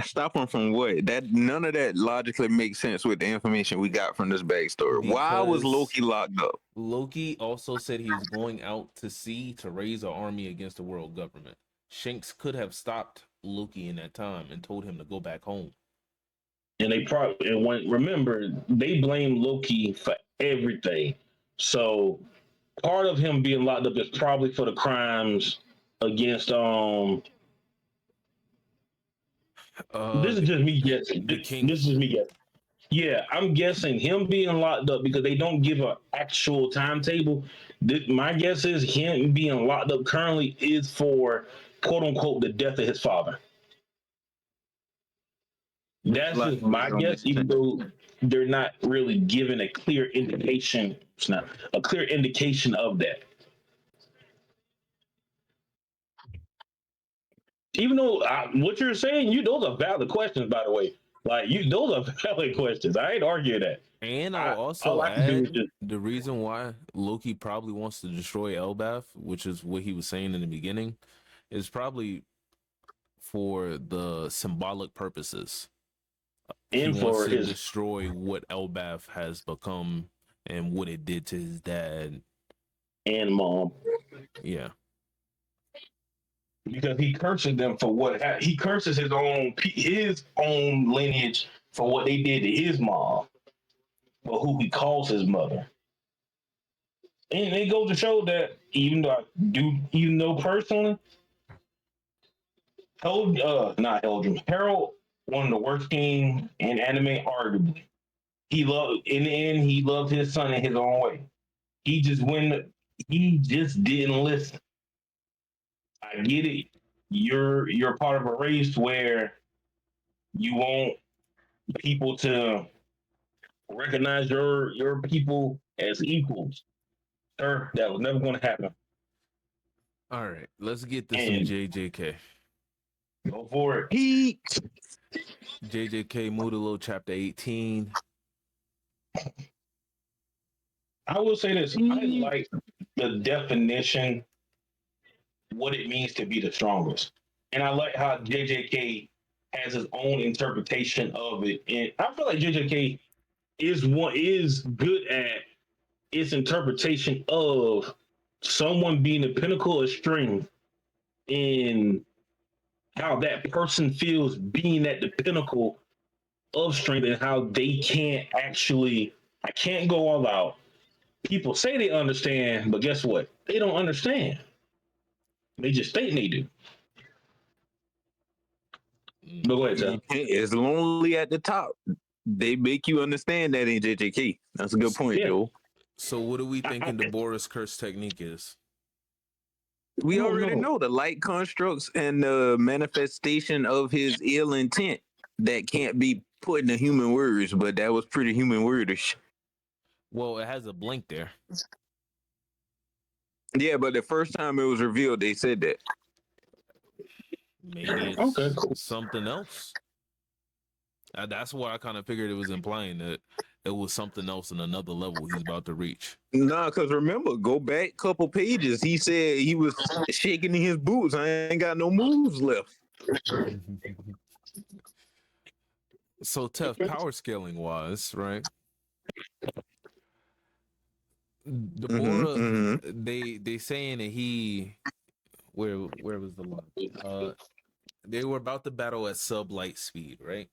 Speaker 5: Stop him from what? That none of that logically makes sense with the information we got from this backstory. Why was
Speaker 1: Because
Speaker 5: Loki locked up?
Speaker 1: Loki also said he was going out to sea to raise an army against the world government. Shanks could have stopped Loki in that time and told him to go back home.
Speaker 4: And they probably, and when, remember, they blame Loki for everything. So part of him being locked up is probably for the crimes against this is just me guessing.
Speaker 1: The king.
Speaker 4: This is me guessing. Yeah, I'm guessing him being locked up because they don't give an actual timetable. My guess is him being locked up currently is for quote unquote the death of his father. That's just my guess, even though they're not really given a clear indication. It's not a clear indication of that. Even though what you're saying, those are valid questions, by the way. Like those are valid questions. I ain't arguing that.
Speaker 1: And I'll also
Speaker 4: all I can do is
Speaker 1: add
Speaker 4: just,
Speaker 1: the reason why Loki probably wants to destroy Elbath, which is what he was saying in the beginning, is probably for the symbolic purposes. He
Speaker 4: and
Speaker 1: wants
Speaker 4: for
Speaker 1: to
Speaker 4: his
Speaker 1: destroy what Elbath has become and what it did to his dad.
Speaker 4: and mom,
Speaker 1: Yeah.
Speaker 4: because he curses them for what he curses his own lineage for what they did to his mom, or who he calls his mother. And it goes to show that even though I do, even though personally, not Eldrum, Harold, one of the worst teams in anime, arguably. He loved in the end. He loved his son in his own way. He just he just didn't listen. I get it. You're part of a race where you want people to recognize your people as equals. Sir, that was never going to happen.
Speaker 1: All right. Let's get this
Speaker 4: And
Speaker 1: some JJK.
Speaker 4: go for it.
Speaker 5: He
Speaker 1: JJK Modulo chapter 18.
Speaker 4: I will say this. I like the definition, what it means to be the strongest. And I like how JJK has his own interpretation of it. And I feel like JJK is good at its interpretation of someone being the pinnacle of strength and how that person feels being at the pinnacle of strength and how they can't actually I can't go all out. People say they understand, but guess what? They don't understand. They just think they do. But go ahead, Tom.
Speaker 5: It's lonely at the top. They make you understand that in JJK. That's a good point,
Speaker 4: Yeah.
Speaker 5: Joe.
Speaker 1: So what are we thinking Deborah's curse technique is?
Speaker 5: We
Speaker 4: Oh,
Speaker 5: already
Speaker 4: no.
Speaker 5: know the light constructs and the manifestation of his ill intent that can't be put into human words, but that was pretty human wordish.
Speaker 1: Well, it has a blank there.
Speaker 5: Yeah, but the first time it was revealed, they said that.
Speaker 1: Maybe it's
Speaker 4: Okay, cool.
Speaker 1: something else. That's why I kind of figured it was implying that it was something else in another level he's about to reach.
Speaker 5: Nah, because remember, go back a couple pages. He said he was shaking in his boots. I ain't got no moves left.
Speaker 1: So tough power scaling wise, right? Deborah, they saying that he where was the line? They were about to battle at sub light speed, right?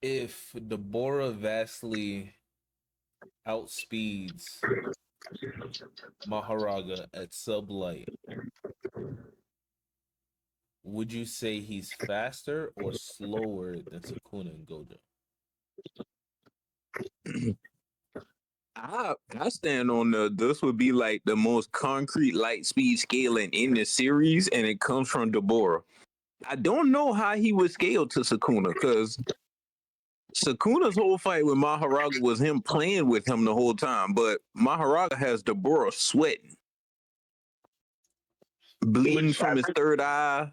Speaker 1: If Deborah vastly outspeeds Maharaga at sub light, would you say he's faster or slower than Sukuna and Gojo?
Speaker 5: I stand on this would be like the most concrete light speed scaling in the series, and it comes from Deborah. I don't know how he would scale to Sukuna, because Sukuna's whole fight with Maharaga was him playing with him the whole time, but Maharaga has Deborah sweating, bleeding from his third eye,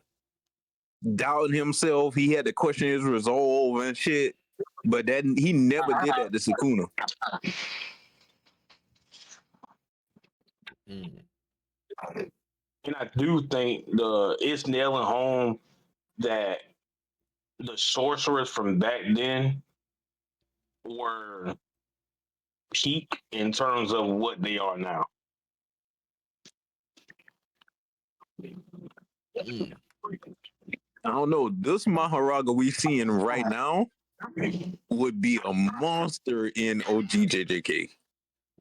Speaker 5: doubting himself. He had to question his resolve and shit, but that he never did that to Sukuna.
Speaker 4: And I do think it's nailing home that the sorcerers from back then were peak in terms of what they are now.
Speaker 5: I don't know. This Maharaga we seeing right now would be a monster in OG JJK.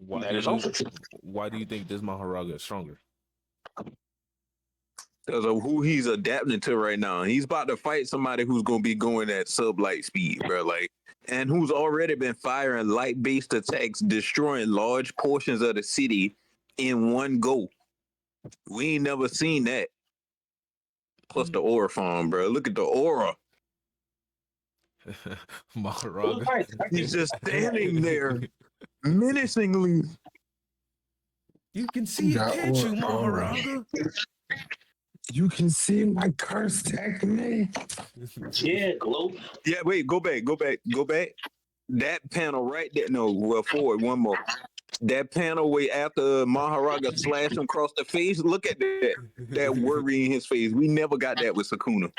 Speaker 1: Why do you think this Maharaga is stronger?
Speaker 5: Because of who he's adapting to right now. He's about to fight somebody who's going to be going at sub light speed, bro. Like, and who's already been firing light based attacks, destroying large portions of the city in one go. We ain't never seen that. Plus the aura farm, bro. Look at the aura.
Speaker 1: Maharaga.
Speaker 5: He's just standing there menacingly.
Speaker 1: You can see it, can't you, Maharaga?
Speaker 3: You can see my curse technique.
Speaker 4: Yeah, glow.
Speaker 5: Yeah, wait, go back. That panel right there. No, well, forward, one more. That panel way after Maharaga slashed him across the face. Look at that worry in his face. We never got that with Sukuna.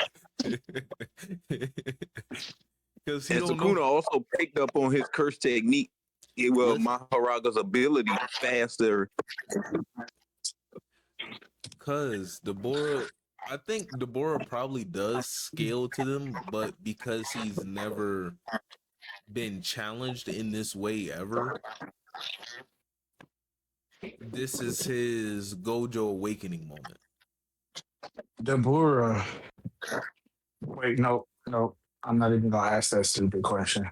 Speaker 1: Because
Speaker 5: And Sukuna also picked up on his curse technique. Maharaga's ability faster.
Speaker 1: Because Deborah, I think Deborah probably does scale to them, but because he's never been challenged in this way ever, this is his Gojo awakening moment.
Speaker 3: Deborah. Wait, no. I'm not even gonna ask that stupid question.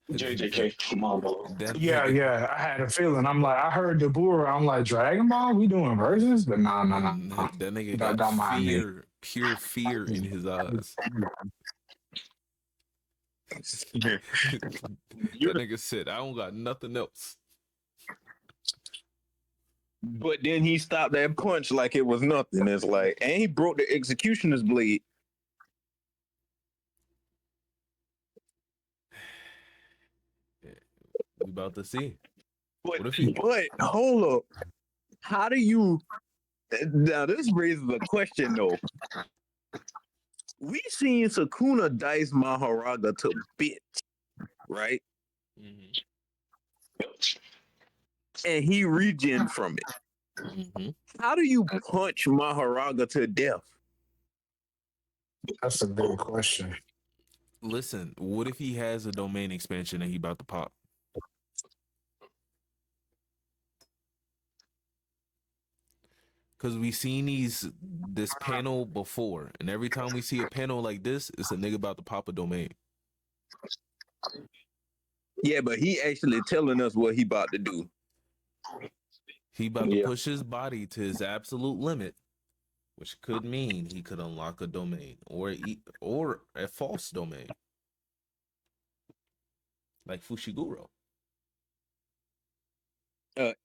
Speaker 4: JJK, come on, bro.
Speaker 3: Yeah. I had a feeling. I'm like, I heard Deborah. I'm like, Dragon Ball. We doing versions, but nah.
Speaker 1: That nigga got
Speaker 3: Don't mind me.
Speaker 1: pure fear in his eyes. That nigga said, I don't got nothing else.
Speaker 5: But then he stopped that punch like it was nothing. It's like, and he broke the executioner's blade.
Speaker 1: We about to see.
Speaker 5: But hold up. How do you now this raises a question though. We seen Sukuna dice Maharaga to bits, right? And he regen from it. How do you punch Maharaga to death?
Speaker 3: That's a good question.
Speaker 1: Listen, what if he has a domain expansion and he about to pop? Because we seen this panel before, and every time we see a panel like this, it's a nigga about to pop a domain.
Speaker 5: Yeah, but he actually telling us what he about to do.
Speaker 1: He about to push his body to his absolute limit, which could mean he could unlock a domain or a false domain, like Fushiguro.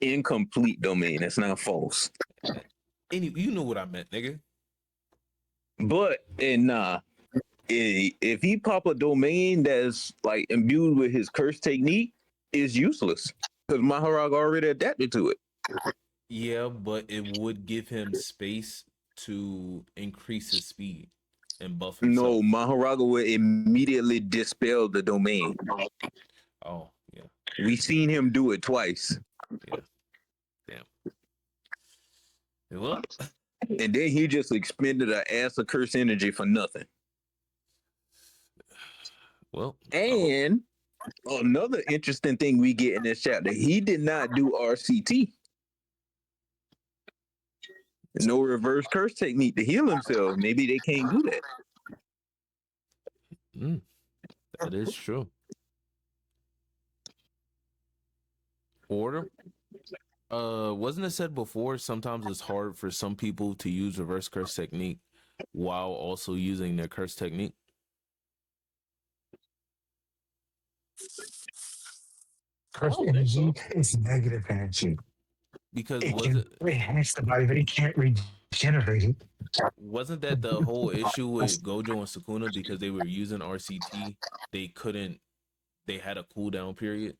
Speaker 5: Incomplete domain. That's not false.
Speaker 1: You know what I meant, nigga.
Speaker 5: But if he pop a domain that's like imbued with his curse technique, is useless because Maharag already adapted to it.
Speaker 1: Yeah, but it would give him space to increase his speed and buff himself.
Speaker 5: No, Maharaga would immediately dispel the domain.
Speaker 1: Oh, yeah.
Speaker 5: We seen him do it twice.
Speaker 1: Yeah. Damn. Well,
Speaker 5: and then he just expended an ass of curse energy for nothing.
Speaker 1: Well,
Speaker 5: and another interesting thing we get in this chapter, he did not do RCT. No reverse curse technique to heal himself. Maybe they can't do that.
Speaker 1: That is true. Order. Wasn't it said before? Sometimes it's hard for some people to use reverse curse technique while also using their curse technique.
Speaker 3: Curse energy is negative energy.
Speaker 1: Because
Speaker 3: it can enhance the body, but it can't regenerate it.
Speaker 1: Wasn't that the whole issue with Gojo and Sukuna? Because they were using RCT, they had a cooldown period.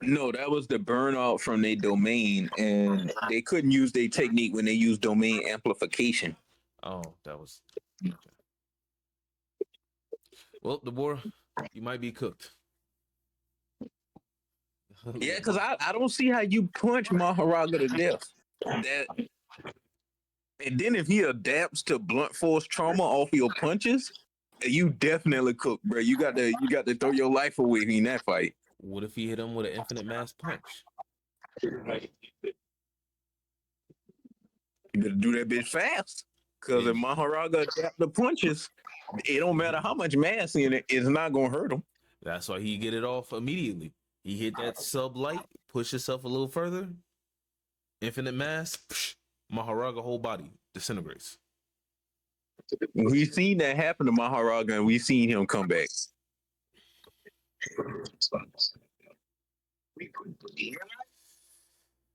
Speaker 5: No, that was the burnout from their domain, and they couldn't use their technique when they used domain amplification.
Speaker 1: Oh, that was okay. Well, Deborah, you might be cooked.
Speaker 5: Yeah, because I don't see how you punch Maharaga to death. And then if he adapts to blunt force trauma off your punches, you definitely cook, bro. You got to throw your life away in that fight.
Speaker 1: What if he hit him with an infinite mass punch?
Speaker 5: You better do that bitch fast. Because if Maharaga adapt the punches, it don't matter how much mass in it, it's not gonna hurt him.
Speaker 1: That's why he get it off immediately. He hit that sub light, push himself a little further, infinite mass, Maharaga whole body disintegrates.
Speaker 5: We've seen that happen to Maharaga, and we've seen him come back.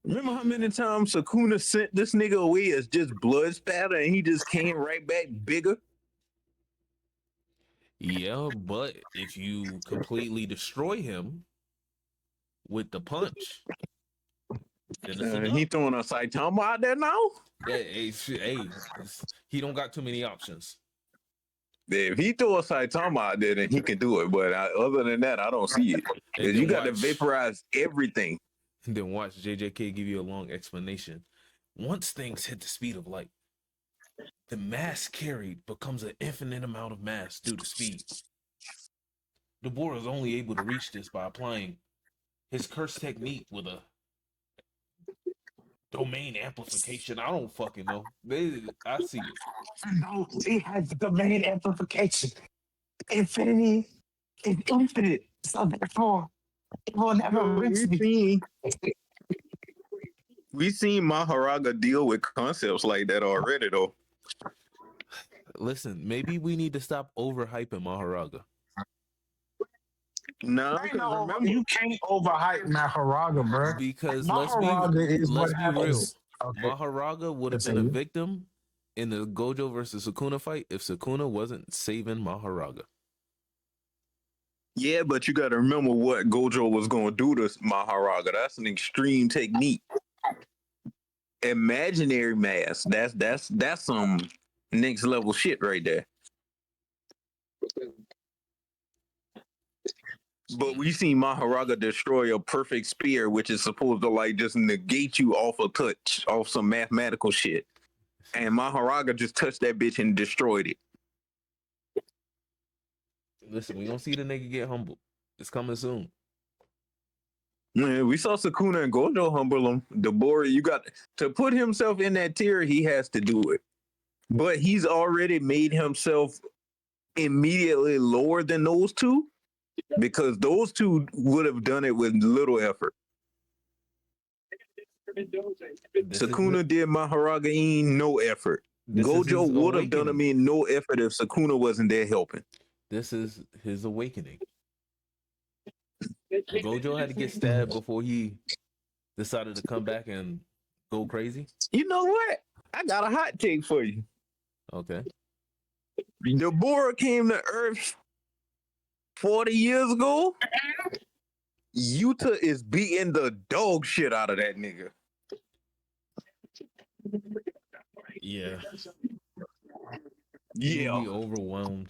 Speaker 5: Remember how many times Sukuna sent this nigga away as just blood spatter, and he just came right back bigger?
Speaker 1: Yeah, but if you completely destroy him with the punch, then
Speaker 5: he throwing a Saitama out there now?
Speaker 1: Hey, he don't got too many options.
Speaker 5: If he throw a Saitama out there, then he can do it. But other than that, I don't see it. Because you got to vaporize everything.
Speaker 1: Then watch JJK give you a long explanation. Once things hit the speed of light, the mass carried becomes an infinite amount of mass due to speed. Deborah is only able to reach this by applying his curse technique with a domain amplification. I don't fucking know. I see it.
Speaker 3: No, he has the domain amplification. Infinity is infinite. So therefore, it will never reach me.
Speaker 5: We've seen Maharaga deal with concepts like that already, though.
Speaker 1: Listen, maybe we need to stop overhyping Maharaga.
Speaker 5: No,
Speaker 3: remember, you can't overhype Maharaga, bro.
Speaker 1: Because
Speaker 3: Maharaga
Speaker 1: let's be real.
Speaker 3: Okay.
Speaker 1: Maharaga would have been a victim in the Gojo versus Sukuna fight if Sukuna wasn't saving Maharaga.
Speaker 5: Yeah, but you got to remember what Gojo was going to do to Maharaga. That's an extreme technique. Imaginary mass. That's some next level shit right there. But we seen Maharaga destroy a perfect spear, which is supposed to like just negate you off a touch, off some mathematical shit. And Maharaga just touched that bitch and destroyed it.
Speaker 1: Listen, we gonna see the nigga get humbled. It's coming soon.
Speaker 5: Man, we saw Sakuna and Gojo humble him. Dabura, you got to put himself in that tier. He has to do it, but he's already made himself immediately lower than those two because those two would have done it with little effort. Sakuna did Maharagain no effort. Gojo would have done him in no effort if Sakuna wasn't there helping.
Speaker 1: This is his awakening. Gojo had to get stabbed before he decided to come back and go crazy.
Speaker 5: You know what? I got a hot take for you.
Speaker 1: Okay.
Speaker 5: Dabura came to Earth 40 years ago. Yuta is beating the dog shit out of that nigga.
Speaker 1: Yeah.
Speaker 5: Yeah.
Speaker 1: You'll be overwhelmed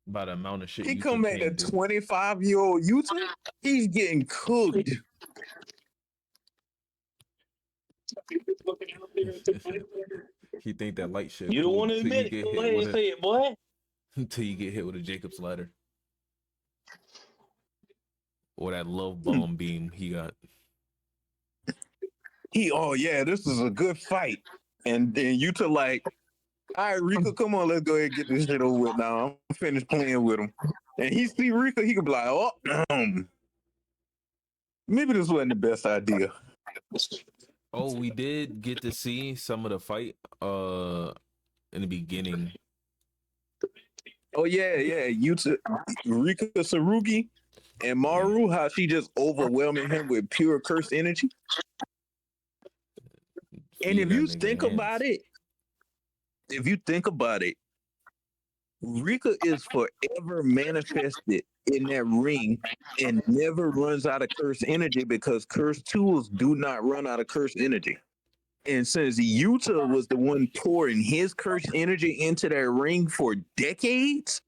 Speaker 1: by the amount of shit.
Speaker 5: He
Speaker 1: Yuta
Speaker 5: come back to 25-year-old Yuta. He's getting cooked.
Speaker 1: He think that light shit.
Speaker 4: You don't want to admit it. Go ahead and say it, boy.
Speaker 1: Until you get hit with a Jacob's ladder. Or that love bomb beam he got.
Speaker 5: Oh yeah, this is a good fight. And then Yuta like, all right, Rika, come on, let's go ahead and get this shit over with now. I'm finished playing with him. And he see Rika, he could be like, oh, maybe this wasn't the best idea.
Speaker 1: Oh, we did get to see some of the fight in the beginning.
Speaker 5: Oh yeah, Yuta, Rika Tsurugi and Maru, how she just overwhelming him with pure curse energy. And if you think about it, Rika is forever manifested in that ring and never runs out of curse energy because curse tools do not run out of curse energy. And since Yuta was the one pouring his curse energy into that ring for decades,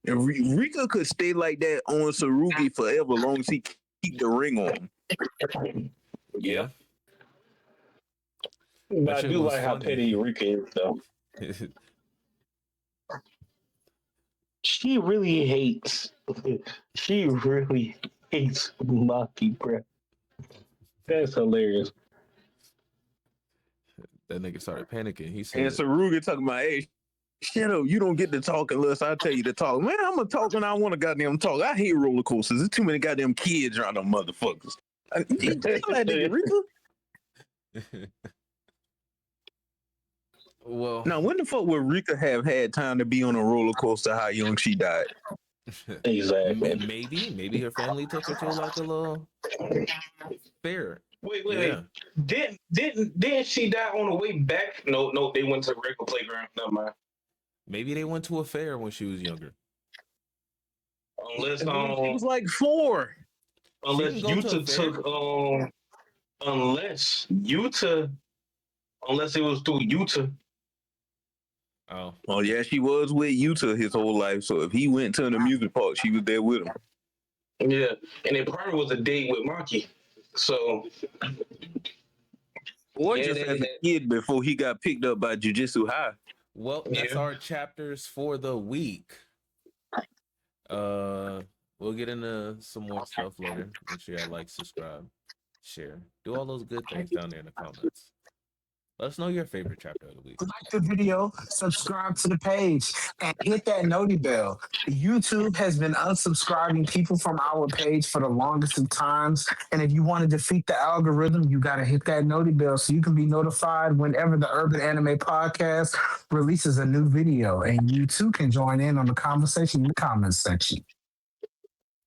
Speaker 5: and Rika could stay like that on Tsurugi forever, long as he keep the ring on.
Speaker 1: Yeah.
Speaker 4: But I do like how petty Rika is, though. She really hates Maki, bro. That's hilarious.
Speaker 1: That nigga started panicking. He said,
Speaker 5: and Tsurugi talking about, hey, shut up, you don't get to talk unless I tell you to talk. Man, I'm gonna talk when I want to goddamn talk. I hate roller coasters. There's too many goddamn kids around them motherfuckers. That nigga Rika.
Speaker 1: Well,
Speaker 5: now when the fuck would Rika have had time to be on a roller coaster? How young she died?
Speaker 4: Exactly.
Speaker 1: Maybe her family took her to like a little fair.
Speaker 4: Wait. Didn't she die on the way back? No, they went to the regular playground. Never mind.
Speaker 1: Maybe they went to a fair when she was younger.
Speaker 4: Unless
Speaker 5: she was like 4.
Speaker 4: Unless it was through Yuta.
Speaker 5: Oh yeah, she was with Yuta his whole life. So if he went to an amusement park, she was there with him.
Speaker 4: Yeah, and it probably was a date with Maki. So,
Speaker 5: or just as a kid before he got picked up by Jujutsu High.
Speaker 1: Well, that's our chapters for the week. We'll get into some more stuff later. Make sure you like, subscribe, share, do all those good things down there in the comments. Let us know your favorite chapter of the week.
Speaker 3: Like the video, subscribe to the page, and hit that noti bell. YouTube has been unsubscribing people from our page for the longest of times. And if you want to defeat the algorithm, you got to hit that noti bell so you can be notified whenever the Urban Anime Podcast releases a new video. And you too can join in on the conversation in the comments section.